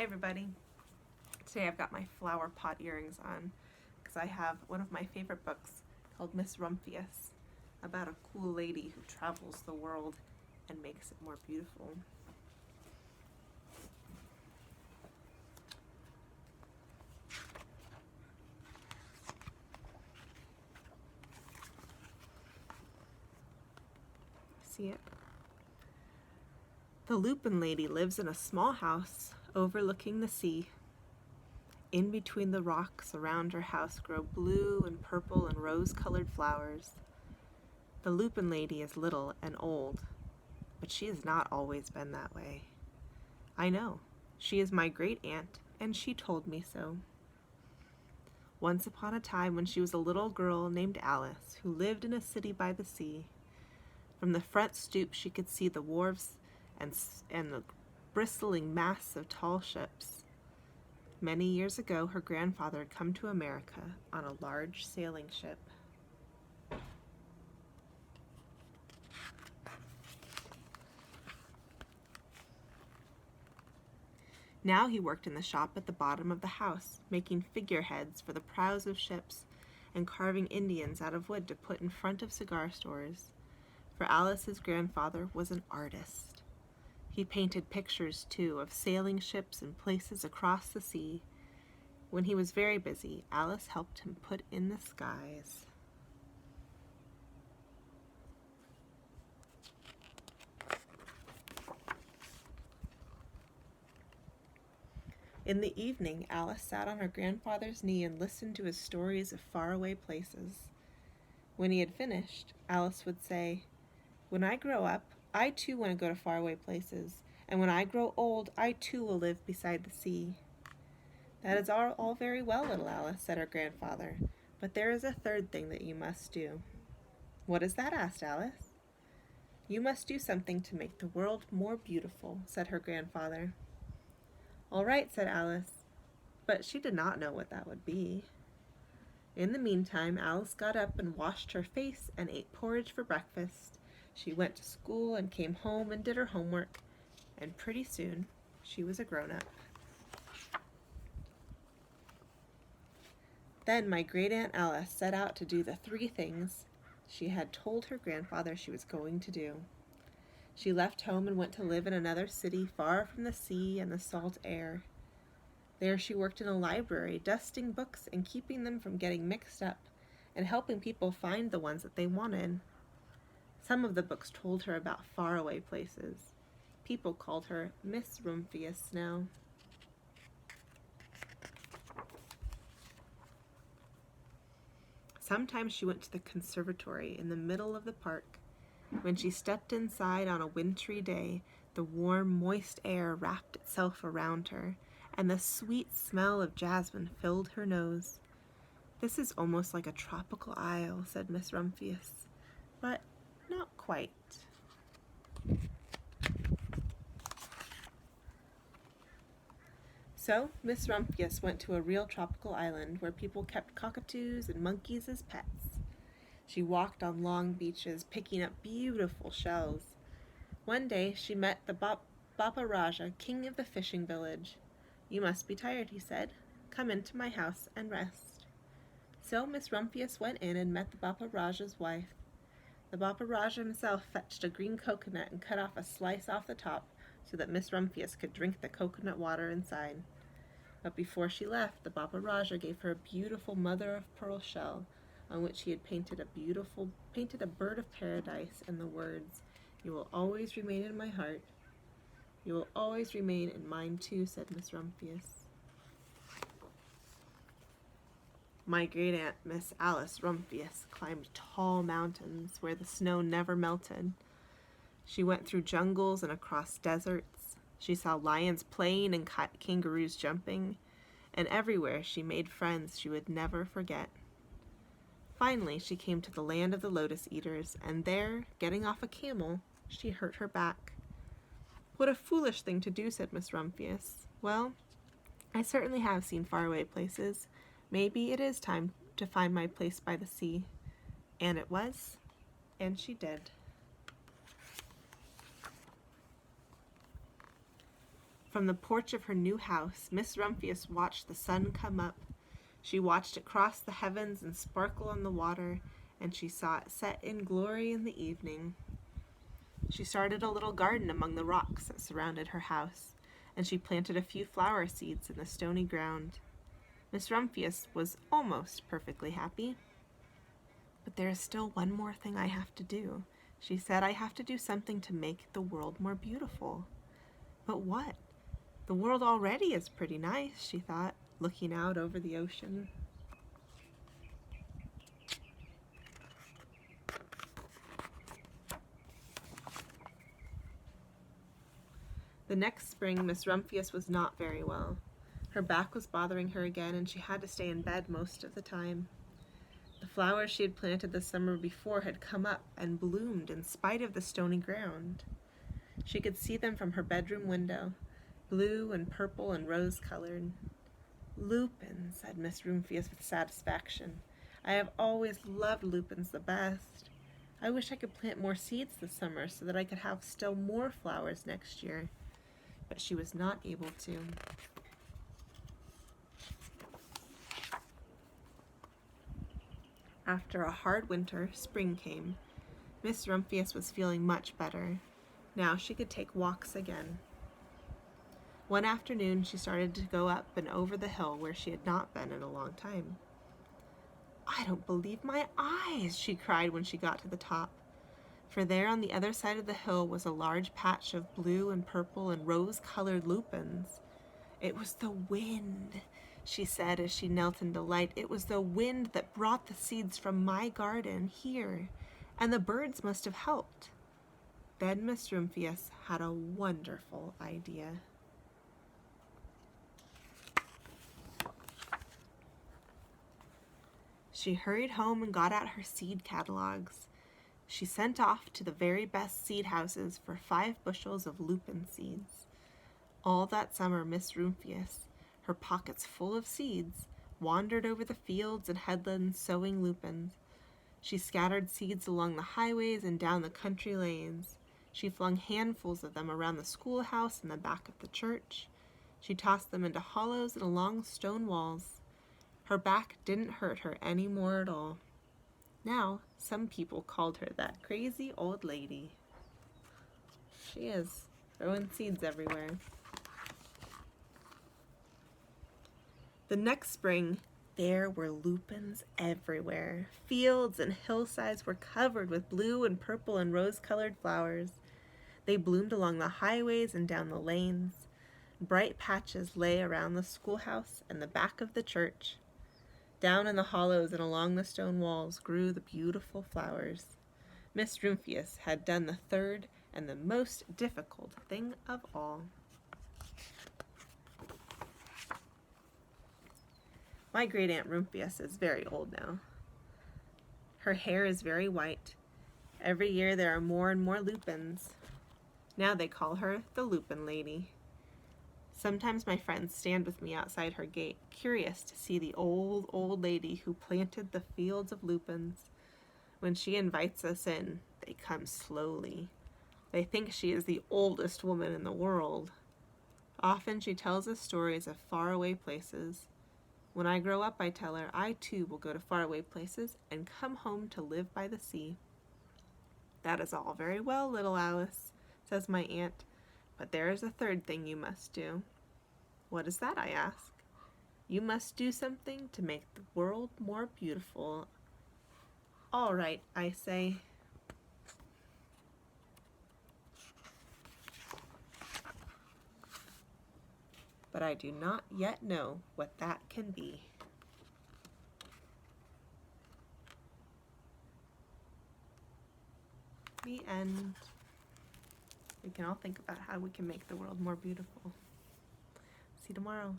everybody. Today I've got my flower pot earrings on because I have one of my favorite books called Miss Rumphius about a cool lady who travels the world and makes it more beautiful. See it? The Lupin lady lives in a small house overlooking the sea. In between the rocks around her house grow blue and purple and rose-colored flowers. The Lupin lady is little and old, but she has not always been that way. I know. She is my great-aunt, and she told me so. Once upon a time when she was a little girl named Alice, who lived in a city by the sea. From the front stoop she could see the wharves and the bristling masts of tall ships. Many years ago, her grandfather had come to America on a large sailing ship. Now he worked in the shop at the bottom of the house, making figureheads for the prows of ships and carving Indians out of wood to put in front of cigar stores. For Alice's grandfather was an artist. He painted pictures, too, of sailing ships and places across the sea. When he was very busy, Alice helped him put in the skies. In the evening, Alice sat on her grandfather's knee and listened to his stories of faraway places. When he had finished, Alice would say, "When I grow up, I too want to go to faraway places, and when I grow old, I too will live beside the sea." "That is all very well, little Alice," said her grandfather, "but there is a third thing that you must do." "What is that?" asked Alice. "You must do something to make the world more beautiful," said her grandfather. "All right," said Alice, but she did not know what that would be. In the meantime, Alice got up and washed her face and ate porridge for breakfast. She went to school and came home and did her homework, and pretty soon she was a grown-up. Then my great-aunt Alice set out to do the 3 things she had told her grandfather she was going to do. She left home and went to live in another city far from the sea and the salt air. There she worked in a library, dusting books and keeping them from getting mixed up, and helping people find the ones that they wanted. Some of the books told her about faraway places. People called her Miss Rumphius now. Sometimes she went to the conservatory in the middle of the park. When she stepped inside on a wintry day, the warm, moist air wrapped itself around her, and the sweet smell of jasmine filled her nose. "This is almost like a tropical isle," said Miss Rumphius, "but not quite." So Miss Rumphius went to a real tropical island where people kept cockatoos and monkeys as pets. She walked on long beaches, picking up beautiful shells. One day she met the Bapa Raja, king of the fishing village. "You must be tired," he said. "Come into my house and rest." So Miss Rumphius went in and met the Bapa Raja's wife. The Bapa Raja himself fetched a green coconut and cut off a slice off the top so that Miss Rumphius could drink the coconut water inside. But before she left, the Bapa Raja gave her a beautiful mother-of-pearl shell on which he had painted a bird of paradise and the words, "You will always remain in my heart. You will always remain in mine too," said Miss Rumphius. My great-aunt, Miss Alice Rumphius, climbed tall mountains where the snow never melted. She went through jungles and across deserts. She saw lions playing and kangaroos jumping, and everywhere she made friends she would never forget. Finally, she came to the land of the lotus eaters, and there, getting off a camel, she hurt her back. "What a foolish thing to do," said Miss Rumphius. "Well, I certainly have seen faraway places. Maybe it is time to find my place by the sea." And it was, and she did. From the porch of her new house, Miss Rumphius watched the sun come up. She watched it cross the heavens and sparkle on the water, and she saw it set in glory in the evening. She started a little garden among the rocks that surrounded her house, and she planted a few flower seeds in the stony ground. Miss Rumphius was almost perfectly happy. But there is still one more thing I have to do. She said, I have to do something to make the world more beautiful. But what? The world already is pretty nice, she thought, looking out over the ocean. The next spring, Miss Rumphius was not very well. Her back was bothering her again, and she had to stay in bed most of the time. The flowers she had planted the summer before had come up and bloomed in spite of the stony ground. She could see them from her bedroom window, blue and purple and rose-colored. Lupins, said Miss Rumphius with satisfaction. I have always loved lupins the best. I wish I could plant more seeds this summer so that I could have still more flowers next year. But she was not able to. After a hard winter, spring came. Miss Rumphius was feeling much better. Now she could take walks again. One afternoon she started to go up and over the hill where she had not been in a long time. I don't believe my eyes, she cried when she got to the top. For there on the other side of the hill was a large patch of blue and purple and rose-colored lupins. It was the wind, she said as she knelt in delight. It was the wind that brought the seeds from my garden here, and the birds must have helped. Then Miss Rumphius had a wonderful idea. She hurried home and got out her seed catalogs. She sent off to the very best seed houses for 5 bushels of lupin seeds. All that summer, Miss Rumphius, her pockets full of seeds, wandered over the fields and headlands sowing lupins. She scattered seeds along the highways and down the country lanes. She flung handfuls of them around the schoolhouse and the back of the church. She tossed them into hollows and along stone walls. Her back didn't hurt her any more at all. Now, some people called her that crazy old lady. She is, throwing seeds everywhere. The next spring, there were lupins everywhere. Fields and hillsides were covered with blue and purple and rose-colored flowers. They bloomed along the highways and down the lanes. Bright patches lay around the schoolhouse and the back of the church. Down in the hollows and along the stone walls grew the beautiful flowers. Miss Rumphius had done the third and the most difficult thing of all. My great-aunt Rumphius is very old now. Her hair is very white. Every year there are more and more lupins. Now they call her the Lupin Lady. Sometimes my friends stand with me outside her gate, curious to see the old lady who planted the fields of lupins. When she invites us in, they come slowly. They think she is the oldest woman in the world. Often she tells us stories of faraway places. When I grow up, I tell her, I too will go to faraway places and come home to live by the sea. That is all very well, little Alice, says my aunt, but there is a third thing you must do. What is that, I ask. You must do something to make the world more beautiful. All right, I say. But I do not yet know what that can be. The end. We can all think about how we can make the world more beautiful. See you tomorrow.